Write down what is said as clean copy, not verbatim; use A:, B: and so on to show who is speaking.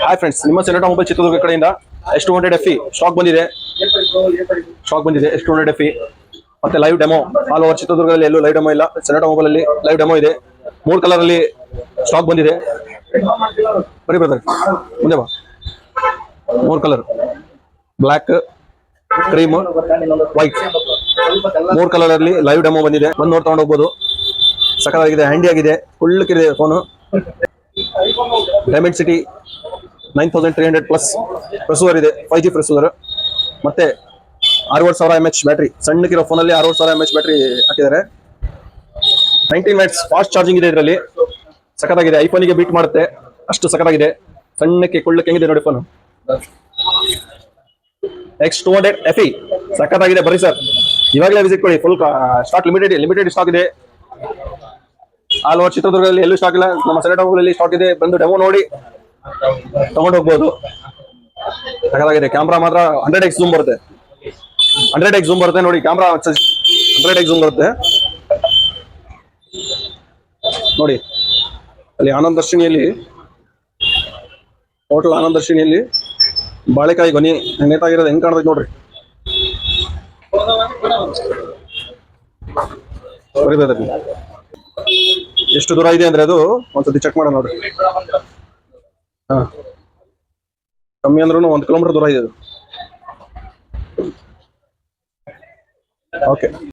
A: Hi friends, ನಿಮ್ಮ ಸೆನೆಟಾ mobile Chitradurga ಕಡೆಯಿಂದ S200 FE stock ಬಂದಿದೆ. S200 FE ಮತ್ತೆ ಲೈವ್ ಡೆಮೋ ಆಲ್ ಓವರ್ ಚಿತ್ರದುರ್ಗದಲ್ಲಿ ಎಲ್ಲೂ ಲೈವ್ ಡೆಮೋ ಇಲ್ಲ. ಸೆನೆಟಾ ಮೊಬೈಲ್ ಅಲ್ಲಿ ಲೈವ್ ಡೆಮೋ ಇದೆ. 3 ಕಲರ್ ಅಲ್ಲಿ ಸ್ಟಾಕ್ ಬಂದಿದೆ. ಬರೀ ಬ್ರದರ್ ಮುಂದೆ ಬಾ. 3 colour black, cream, white 3 colour ಅಲ್ಲಿ ಲೈವ್ ಡೆಮೋ ಬಂದಿದೆ. ಬಂದು ನೋಡಿ ತಗೊಂಡು ಹೋಗ್ಬೋದು. ಸಕಲಾಗಿದೆ, ಹ್ಯಾಂಡಿ ಆಗಿದೆ, ಫುಲ್ಕಿದೆ phone. Dimensity 9300 plus processor ಇದೆ, 5G ಪ್ರೊಸೆಸರ್. ಮತ್ತೆ 6000 mAh ಬ್ಯಾಟ್ರಿ, ಸಣ್ಣಕ್ಕಿರೋ ಫೋನಲ್ಲಿ 6000 mAh ಬ್ಯಾಟ್ರಿ ಹಾಕಿದ್ದಾರೆ. 19 ಮ್ಯಾಟ್ಸ್ ಫಾಸ್ಟ್ ಚಾರ್ಜಿಂಗ್ ಇದೆ ಇದರಲ್ಲಿ. ಸಖತ್ತಾಗಿದೆ, ಐಫೋನಿಗೆ ಬೀಟ್ ಮಾಡುತ್ತೆ ಅಷ್ಟು ಸಖತ್ತಾಗಿದೆ. ಸಣ್ಣಕ್ಕೆ ಕೊಳ್ಳಕ್ಕೆ ಹೆಂಗಿದೆ ನೋಡಿ ಫೋನು. X200 FE ಸಖತ್ತಾಗಿದೆ. ಬರೀ ಸರ್ ಇವಾಗಲೇ ವಿಸಿಟ್ ಕೊಡಿ. ಫುಲ್ ಸ್ಟಾಕ್ ಲಿಮಿಟೆಡ್ ಸ್ಟಾಕ್ ಇದೆ. ಆಲ್ ಓವರ್ ಚಿತ್ರದುರ್ಗದಲ್ಲಿ ಎಲ್ಲೂ ಸ್ಟಾಕ್ ಇಲ್ಲ. ನಮ್ಮ ಸೆನೆಟಾ ಮೊಬೈಲ್ ಸ್ಟಾಕ್ ಇದೆ. ಬಂದು ಡೆಮೋ ನೋಡಿ ತಗೊಂಡು ಹೋಗ್ಬೋದು. ಸಖತ್ತಾಗಿದೆ. ಕ್ಯಾಮ್ರಾ ಮಾತ್ರ 100x ಝೂಮ್ ಬರುತ್ತೆ. 100x ಝೂಮ್ ಬರುತ್ತೆ ನೋಡಿ. ಕ್ಯಾಮ್ರಾ 100x ಝೂಮ್ ಬರುತ್ತೆ ನೋಡಿ. ಅಲ್ಲಿ ಆನಂದ್ ದರ್ಶಿನಿಯಲ್ಲಿ, ಹೋಟೆಲ್ ಆನಂದ್ ದರ್ಶಿನಿಯಲ್ಲಿ ಬಾಳೆಕಾಯಿ ಗೊನೆ ನೇತಾಗಿರೋದು ಹೆಂಗ್ ಕಾಣ್ತೈತೆ ನೋಡ್ರಿ. ಎಷ್ಟು ದೂರ ಇದೆ ಅಂದ್ರೆ ಅದು ಒಂದ್ಸತಿ ಚೆಕ್ ಮಾಡೋಣ ನೋಡ್ರಿ. ಹಾ, ಕಮ್ಮಿ ಅಂದ್ರೂ 1 ಕಿಲೋಮೀಟರ್ ದೂರ ಇದೆ ಅದು. ಓಕೆ.